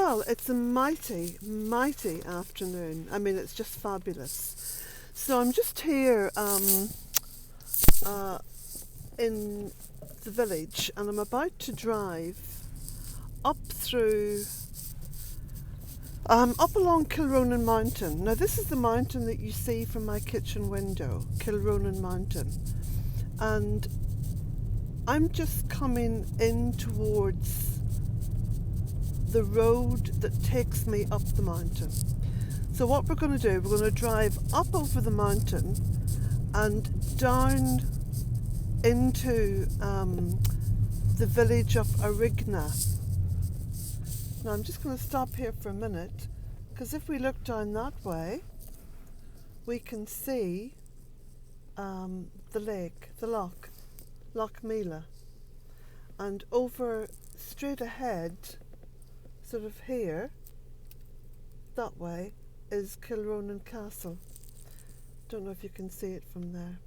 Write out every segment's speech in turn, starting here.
Well, it's a mighty, mighty afternoon. I mean, it's just fabulous. So I'm just here in the village, and I'm about to drive up through, up along Kilronan Mountain. Now, this is the mountain that you see from my kitchen window, Kilronan Mountain. And I'm just coming in towards the road that takes me up the mountain. So what we're going to do, we're going to drive up over the mountain and down into the village of Arigna. Now I'm just going to stop here for a minute, because if we look down that way, we can see the lake, the Loch Allen, and over straight ahead, sort of here, that way, is Kilronan Castle. Don't know if you can see it from there.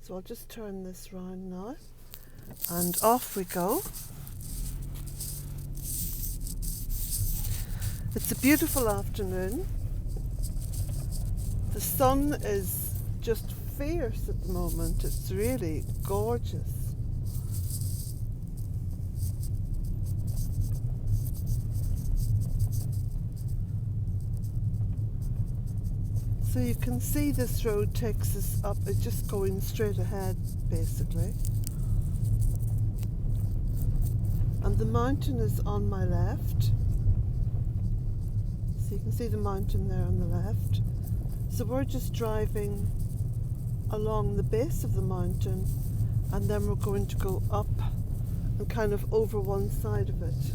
So I'll just turn this round now, and off we go. It's a beautiful afternoon. The sun is just fierce at the moment. It's really gorgeous. So you can see this road takes us up, it's just going straight ahead basically. And the mountain is on my left. So you can see the mountain there on the left. So we're just driving along the base of the mountain, and then we're going to go up and kind of over one side of it.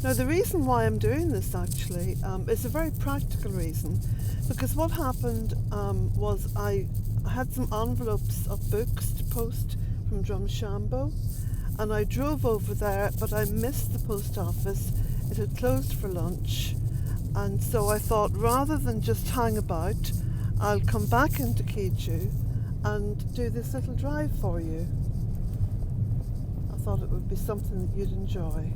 Now the reason why I'm doing this actually is a very practical reason, because what happened was I had some envelopes of books to post from Drumshambo, and I drove over there, but I missed the post office. It had closed for lunch, and so I thought, rather than just hang about, I'll come back into Keju and do this little drive for you. I thought it would be something that you'd enjoy.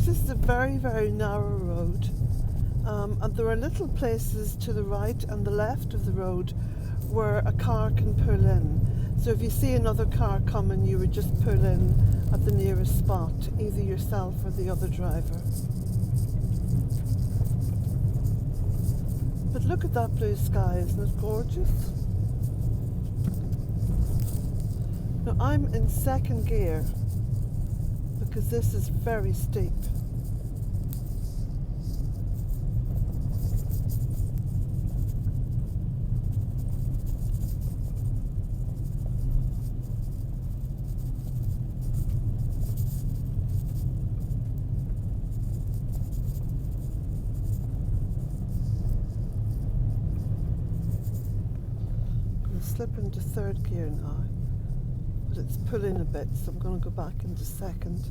This is a very, very narrow road, and there are little places to the right and the left of the road where a car can pull in. So if you see another car coming, you would just pull in at the nearest spot, either yourself or the other driver. But look at that blue sky, isn't it gorgeous? Now I'm in second gear, because this is very steep. I'm going to slip into third gear now, but it's pulling a bit, so I'm going to go back into second.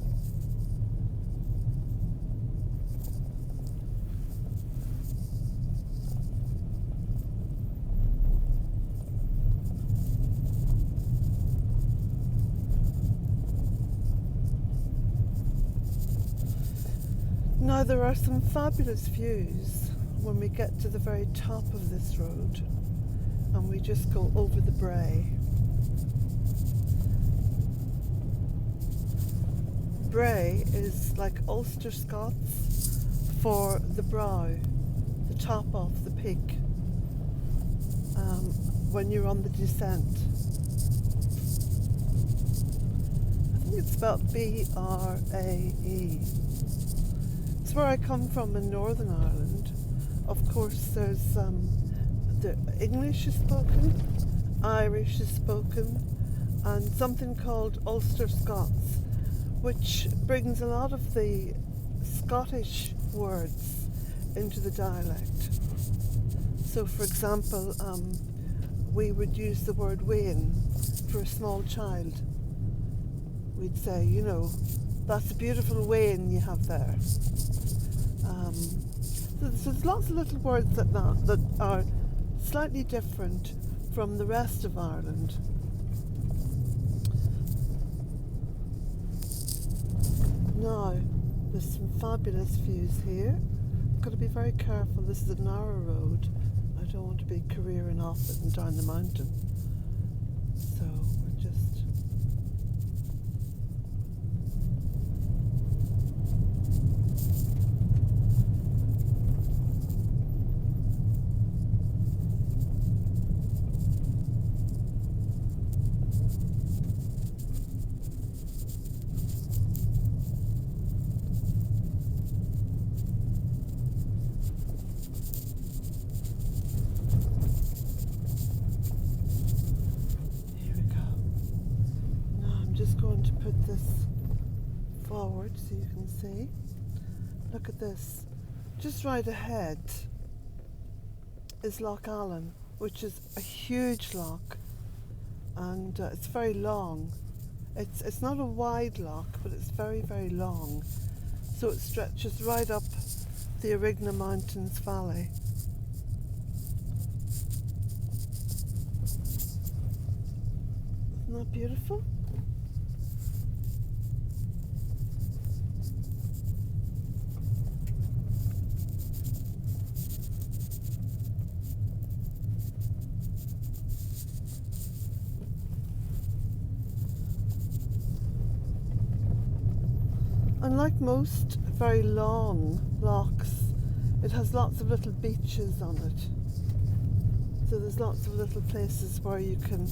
Now there are some fabulous views when we get to the very top of this road, and we just go over the brae. Brae is like Ulster Scots for the brow, the top of the peak, when you're on the descent. I think it's spelled B-R-A-E. It's where I come from in Northern Ireland. Of course, there's the English is spoken, Irish is spoken, and something called Ulster Scots, which brings a lot of the Scottish words into the dialect. So, for example, we would use the word wain for a small child. We'd say, you know, that's a beautiful wain you have there. So there's lots of little words like that are slightly different from the rest of Ireland. Now, there's some fabulous views here. I've got to be very careful. This is a narrow road. I don't want to be careering off it and down the mountain. So we're just... going to put this forward so you can see. Look at this. Just right ahead is Loch Allen, which is a huge loch, and it's very long. It's not a wide loch, but it's very, very long. So it stretches right up the Arigna Mountains Valley. Isn't that beautiful? Unlike most very long lochs, it has lots of little beaches on it. So there's lots of little places where you can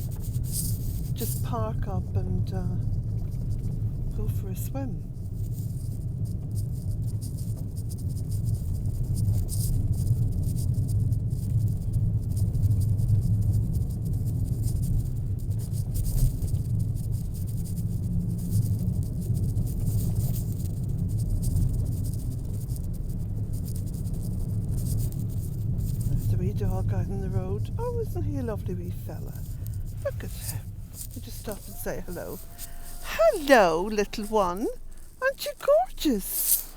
just park up and go for a swim. Dog out in the road. Oh, isn't he a lovely wee fella? Look at him. I just stop and say hello. Hello, little one. Aren't you gorgeous?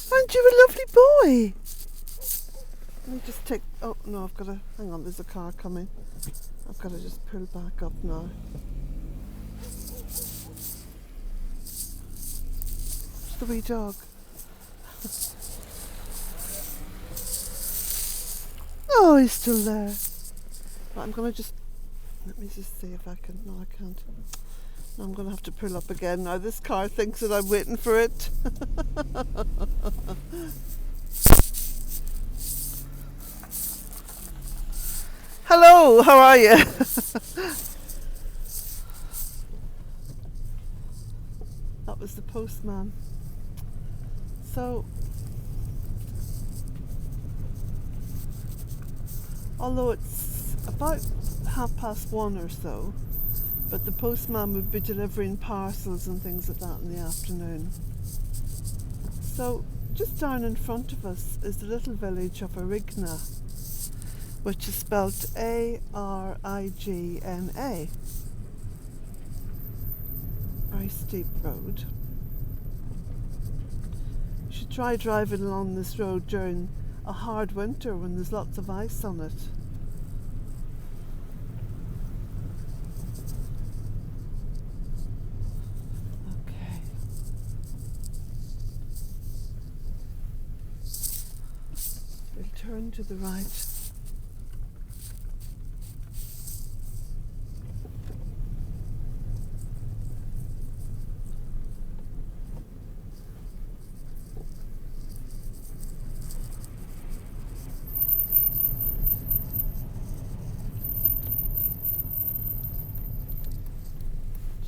Aren't you a lovely boy? Let me just take... Oh, no, I've got to... Hang on, there's a car coming. I've got to just pull back up now. It's the wee dog. Oh, he's still there. But I'm going to just... Let me just see if I can... No, I can't. No, I'm going to have to pull up again now. This car thinks that I'm waiting for it. Hello, how are you? That was the postman. So... Although it's about 1:30 or so, but the postman would be delivering parcels and things like that in the afternoon. So just down in front of us is the little village of Arigna, which is spelled A-R-I-G-N-A. Very steep road. You should try driving along this road during a hard winter when there's lots of ice on it. Okay. We'll turn to the right.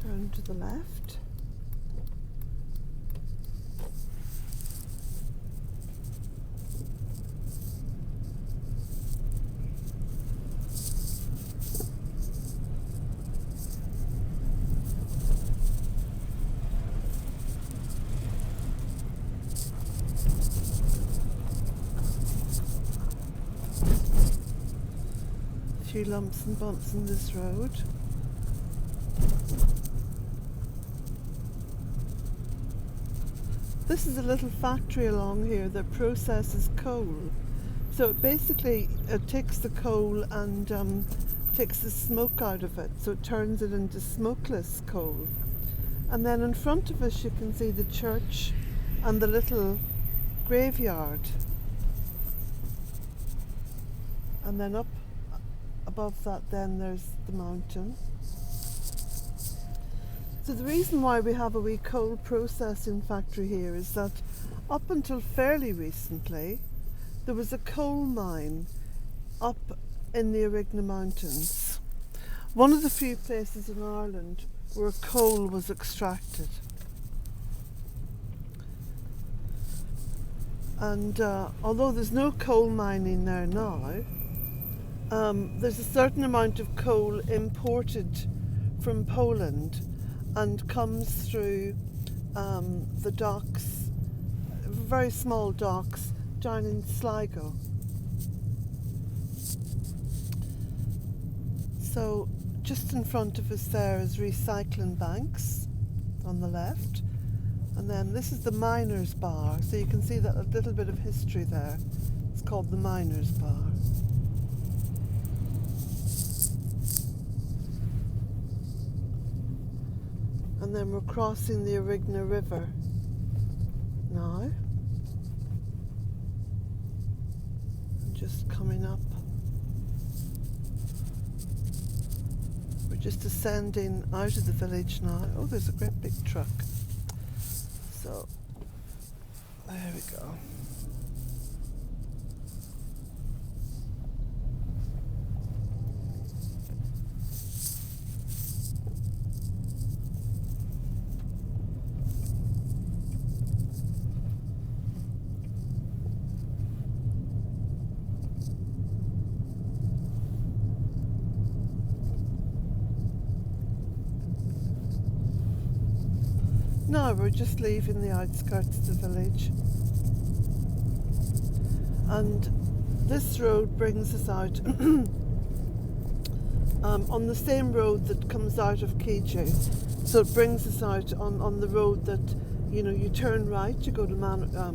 Turn to the left. few lumps and bumps in this road. This is a little factory along here that processes coal. So basically it takes the coal and takes the smoke out of it, so it turns it into smokeless coal. And then in front of us you can see the church and the little graveyard. And then up above that then there's the mountain. So the reason why we have a wee coal processing factory here is that up until fairly recently there was a coal mine up in the Arigna Mountains. One of the few places in Ireland where coal was extracted. And although there's no coal mining there now, there's a certain amount of coal imported from Poland and comes through the docks, very small docks down in Sligo. So just in front of us there is recycling banks on the left, and then this is the Miners Bar, so you can see that a little bit of history there. It's called the Miners Bar. And then we're crossing the Arigna River now. And just coming up. We're just descending out of the village now. Oh, there's a great big truck. So, there we go. Now we're just leaving the outskirts of the village, and this road brings us out on the same road that comes out of Keju. So it brings us out on the road that, you know, you turn right, you go to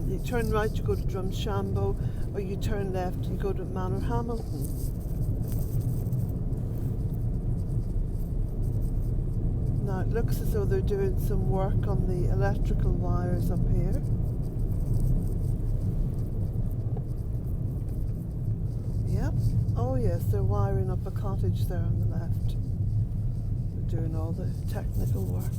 you turn right, you go to Drumshambo, or you turn left, you go to Manor Hamilton. Now it looks as though they're doing some work on the electrical wires up here. Yep. Oh yes, they're wiring up a cottage there on the left. They're doing all the technical work.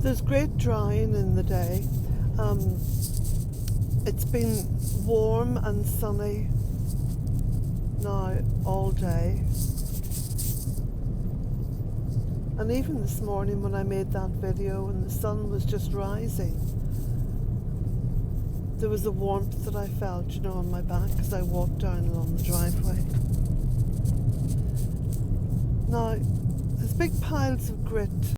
There's great drying in the day. It's been warm and sunny now all day. And even this morning when I made that video and the sun was just rising, there was a warmth that I felt, you know, on my back as I walked down along the driveway. Now, there's big piles of grit